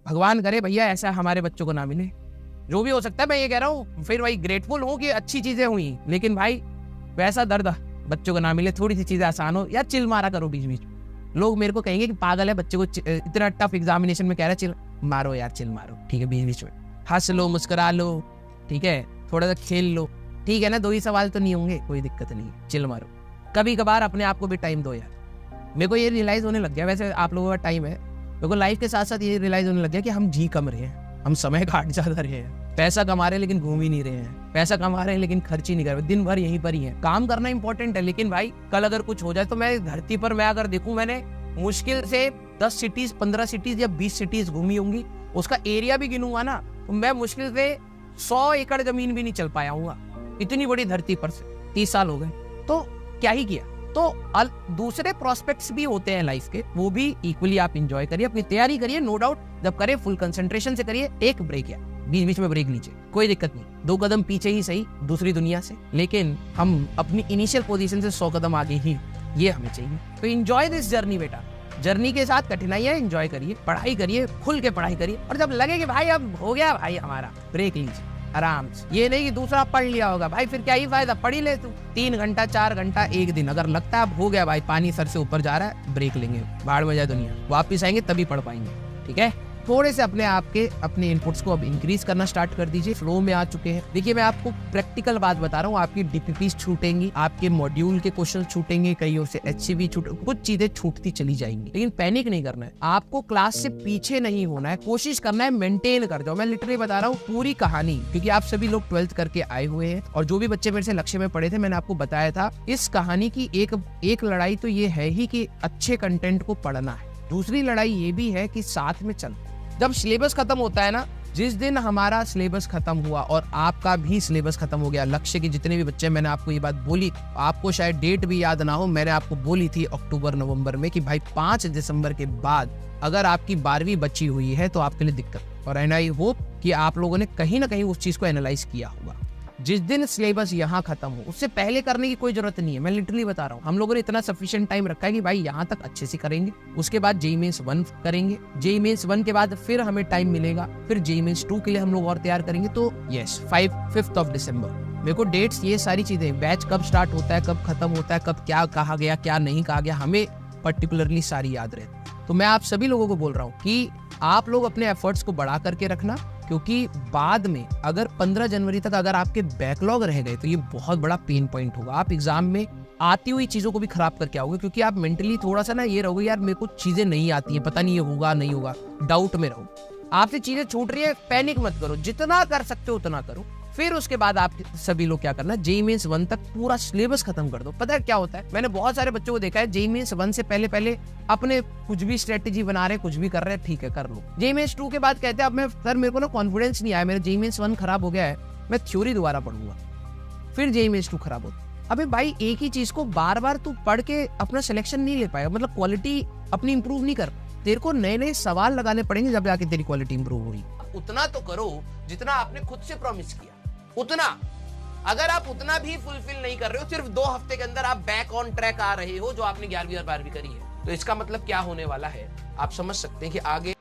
भगवान करे भैया ऐसा हमारे बच्चों को ना मिले, जो भी हो सकता है। मैं ये कह रहा हूँ फिर भाई ग्रेटफुल हूँ कि अच्छी चीजें हुई, लेकिन भाई वैसा दर्द बच्चों को ना मिले, थोड़ी सी चीजें आसान हो। यार चिल मारा करो बीच बीच। लोग मेरे को कहेंगे कि पागल है, बच्चे को इतना टफ एग्जामिनेशन में कह रहा है चिल मारो, यार चिल मारो, ठीक है, बीच बीच में हंस लो, मुस्कुरा लो, ठीक है, थोड़ा सा खेल लो, ठीक है ना, 2 ही सवाल तो नहीं होंगे, कोई दिक्कत नहीं है, चिल मारो। कभी कभार अपने आप को भी टाइम दो यार। मेरे को ये रियलाइज होने लग गया, वैसे आप लोगों का टाइम है, मेरे को लाइफ के साथ साथ ये रियलाइज होने लग गया कि हम जी कम रहे हैं, हम समय काट ज्यादा रहे हैं। पैसा कमा रहे हैं लेकिन घूम ही नहीं रहे हैं, पैसा कमा रहे हैं लेकिन खर्च ही नहीं कर रहे, दिन भर यहीं पर ही है। काम करना इंपॉर्टेंट है, लेकिन भाई कल अगर कुछ हो जाए तो मैं धरती पर मैं अगर देखूं, मैंने मुश्किल से 10 सिटीज 15 सिटीज या 20 सिटीज घूमी होंगी, उसका एरिया भी गिनूंगा ना तो मैं मुश्किल से 100 एकड़ जमीन भी नहीं चल पाया हूँ इतनी बड़ी धरती पर से। 30 साल हो गए तो क्या ही किया। तो दूसरे प्रोस्पेक्ट्स भी होते हैं लाइफ के, वो भी इक्वली आप एंजॉय करिए, अपनी तैयारी करिए, नो डाउट जब करें फुल कंसंट्रेशन से करिए। एक ब्रेक या बीच बीच में ब्रेक लीजिए, कोई दिक्कत नहीं, 2 कदम पीछे ही सही दूसरी दुनिया से, लेकिन हम अपनी इनिशियल पोजीशन से 100 कदम आगे ही, ये हमें चाहिए। तो एंजॉय दिस जर्नी बेटा, जर्नी के साथ कठिनाइयां एंजॉय करिए, पढ़ाई करिए, खुल के पढ़ाई करिए, और जब लगे कि भाई अब हो गया भाई हमारा, ब्रेक लीजिए आराम से। ये नहीं कि दूसरा पढ़ लिया होगा भाई, फिर क्या ही फायदा, पढ़ ही ले तू 3 घंटा 4 घंटा एक दिन, अगर लगता है अब हो गया भाई पानी सर से ऊपर जा रहा है, ब्रेक लेंगे, बाढ़ में जाए दुनिया, वापिस आएंगे तभी पढ़ पाएंगे, ठीक है। थोड़े से अपने इनपुट्स को अब इंक्रीज करना स्टार्ट कर दीजिए, फ्लो में आ चुके हैं। देखिए मैं आपको प्रैक्टिकल बात बता रहा हूँ, आपकी डीपीपीस छूटेंगी, आपके मॉड्यूल के क्वेश्चन छूटेंगे, कईयों से HCV छूट, कुछ चीजें छूटती चली जाएंगी, लेकिन पैनिक नहीं करना है, आपको क्लास से पीछे नहीं होना है, कोशिश करना है मेंटेन कर जाओ। मैं लिटरली बता रहा हूँ पूरी कहानी, क्योंकि आप सभी लोग 12th करके आए हुए हैं, और जो भी बच्चे मेरे से लक्ष्य में पढ़े थे, मैंने आपको बताया था इस कहानी की एक लड़ाई तो ये है ही कि अच्छे कंटेंट को पढ़ना है, दूसरी लड़ाई ये भी है कि साथ में चल। जब सिलेबस खत्म होता है ना, जिस दिन हमारा सिलेबस खत्म हुआ और आपका भी सिलेबस खत्म हो गया, लक्ष्य के जितने भी बच्चे, मैंने आपको ये बात बोली, आपको शायद डेट भी याद ना हो, मैंने आपको बोली थी अक्टूबर नवंबर में कि भाई 5 दिसंबर के बाद अगर आपकी 12वीं बची हुई है तो आपके लिए दिक्कत। और एंड आई होप कि आप लोगों ने कहीं ना कहीं उस चीज को एनालाइज किया होगा। जिस दिन सिलेबस यहाँ खत्म हो उससे पहले करने की कोई जरूरत नहीं है, मैं लिटरली बता रहा हूँ। हम लोगों ने इतना सफिशिएंट टाइम रखा है कि भाई यहाँ तक अच्छे से करेंगे, उसके बाद JEE Mains 1 करेंगे, JEE Mains 1 के बाद फिर हमें टाइम मिलेगा, फिर JEE Mains 2 के लिए हम लोग और तैयार करेंगे। तो यस 5th ऑफ दिसंबर मेरे को डेट्स, ये सारी चीजें, बैच कब स्टार्ट होता है, कब खत्म होता है, कब क्या कहा गया क्या नहीं कहा गया, हमें पर्टिकुलरली सारी याद रहती। तो मैं आप सभी लोगों को बोल रहा हूँ कि आप लोग अपने एफर्ट्स को बढ़ा करके रखना, क्योंकि बाद में अगर 15 जनवरी तक अगर आपके बैकलॉग रह गए तो ये बहुत बड़ा पेन पॉइंट होगा। आप एग्जाम में आती हुई चीजों को भी खराब करके आओगे, क्योंकि आप मेंटली थोड़ा सा ना ये रहोगे, यार मेरे को चीजें नहीं आती हैं, पता नहीं ये होगा नहीं होगा, डाउट में रहो। आपसे चीजें छूट रही है, पैनिक मत करो, जितना कर सकते हो उतना करो। फिर उसके बाद आप सभी लोग क्या करना, JEE Mains 1 तक पूरा सिलेबस खत्म कर दो। पता है क्या होता है, मैंने बहुत सारे बच्चों को देखा है JEE Mains 1 से पहले अपने कुछ भी स्ट्रेटेजी बना रहे, कुछ भी कर रहे हैं, ठीक है कर लो। JEE Mains 2 के बाद कहते हैं अब मैं सर मेरे को ना कॉन्फिडेंस नहीं आया, मेरा JEE Mains 1 खराब हो गया है, मैं थ्योरी दोबारा पढ़ूंगा, फिर JEE Mains 2 खराब होता। अबे भाई एक ही चीज को बार बार तू पढ़ के अपना सिलेक्शन नहीं ले पाएगा, मतलब क्वालिटी अपनी इंप्रूव नहीं कर, तेरे को नए नए सवाल लगाने पड़ेंगे जब जाके तेरी क्वालिटी इंप्रूव होगी। उतना तो करो जितना आपने खुद से प्रॉमिस किया, उतना। अगर आप उतना भी फुलफिल नहीं कर रहे हो, सिर्फ 2 हफ्ते के अंदर आप बैक ऑन ट्रैक आ रहे हो जो आपने 11वीं और 12वीं करी है, तो इसका मतलब क्या होने वाला है आप समझ सकते हैं कि आगे